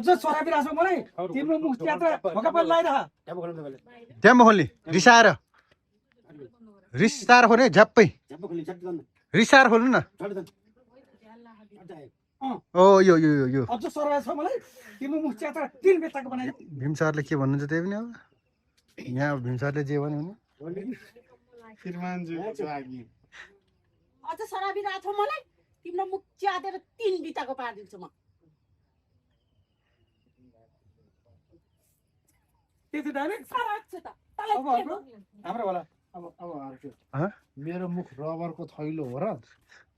छोराबी राख्छौ मलाई तिम्रो मुख यात्रा भोकापन लाइरह ड्याम्बो खोल्ने रिसाएर खोल्ने झ्याप्पै रिसाएर खोल्नु न ओ यो यो यो यो अझ छोरा छ मलाई तिम्रो मुख यात्रा 3 बेताको बनाइ भीम सरले के भन्नुहुन्छ त्यही पनि अब यहाँ भीम सरले जे भन्यो भने अझ सराबी राख्छौ मलाई तिम्रो मुख च्यातेर 3 बिताको पारिदिन्छु म त्यति डाइरेक्ट सराक्छ त अब हाम्रो होला मेरो मुख रबरको थैलो हो र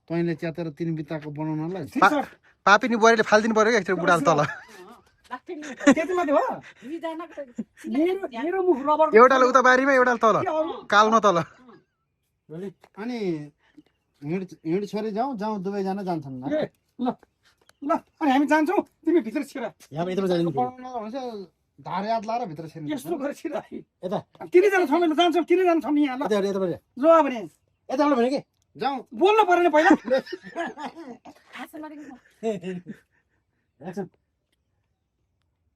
तैँले च्यातेर 3 बिताको बनाउनलाई पापिनी बुहारीले फालिदिनु पर्यो एकचोटि बुढाले तल त्यति मात्रै हो मेरो मुख रबर एउटाले उता बारीमा एउटाले तल कालमा तल अनि हिँड छोरी जाउँ दुवैजना जान्छन् ल ल अनि हामी जान्छौँ तिमी भित्र छिर धार याद लाएर भित्र छिर्नु यस्तो गरेर छिर यता किनजना छौँ जान्छौँ किनजना छौँ यहाँ ल ल भने यताबाट भने के जाउँ बोल्नु परेन पहिला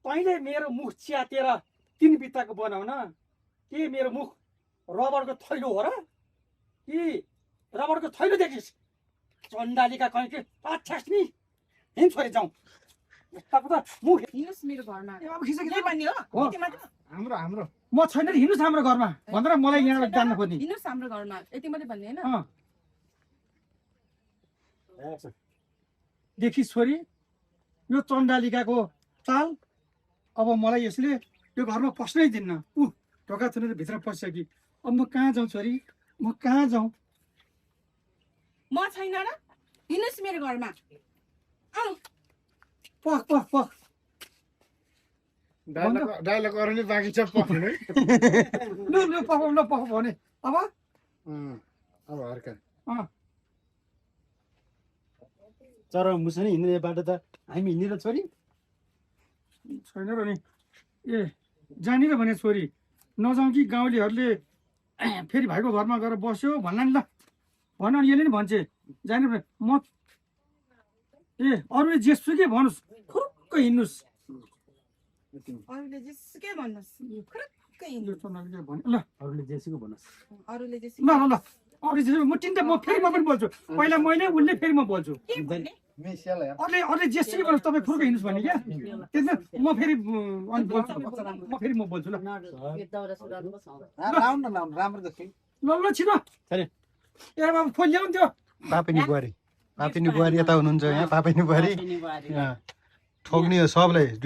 तैँले मेरो मुख च्यातेर 3 बित्ताको बनाउन के मेरो मुख रबरको थैलो हो र कि रबरको थैलो देखिस् चण्डालीका कहीँ पाछ्यास्नी हिँड छोरी जाउँ यस्ताको त मुख हिँड्नुस् मेरो घरमा अब खिचेको के भन्ने हो यति मात्र हाम्रो म छैन हिँड्नुहोस् हाम्रो घरमा भनेर मलाई यहाँबाट जान्न खोज्ने हिँड्नुस् हाम्रो घरमा यति मात्रै भन्ने हैन देखि छोरी यो चण्डालिकाको चाल अब मलाई यसले यो घरमा पस्नै दिन्न ढोका थुनेर भित्र पस्छ कि अब म कहाँ जाउँ छोरी म कहाँ जाउँ म छैन र हिँड्नुस् मेरो घरमा आऊ पख पख पख डाइलग अरू नै बाँकी छ पक्ने ल पख ल पख भने अब हर्का चरा मुसनी हिँड्ने बाटो त हामी हिँडेर छोरी छैन र नि ए जानेर भने छोरी नजाउँ कि गाउँलेहरूले फेरि भाइको घरमा गएर बस्यो भन्ला नि ल भन यसले नि भन्छे जाने भने म ए अरूले जेसुकै भन्नुहोस् खुरुक्क हिँड्नुहोस् अरूले जेसुकै भन्नुस् खुरुक्कै यो चण्डालिका भने ल अरूले जेसुकै भन्नुहोस् अरूले ल जेसुकै ल ल अरू जेसुकै म तिनवटा म फेरि म पनि बोल्छु पहिला मैले उसले फेरि म बोल्छु के भन्ने अरूले जेसुकै भन्नुहोस् तपाईँ खुरुक्क हिँड्नुहोस् भने क्या त्यसमा म फेरि अनि बोल्छु म बोल्छु ल राम्रो जस्तै ल ल छिटो ए बाबु फोन ल्याउनु त्यो पापिनी बुहारी यता हुनुहुन्छ यहाँ पापिनी बुहारी ठोक्ने हो सबलाई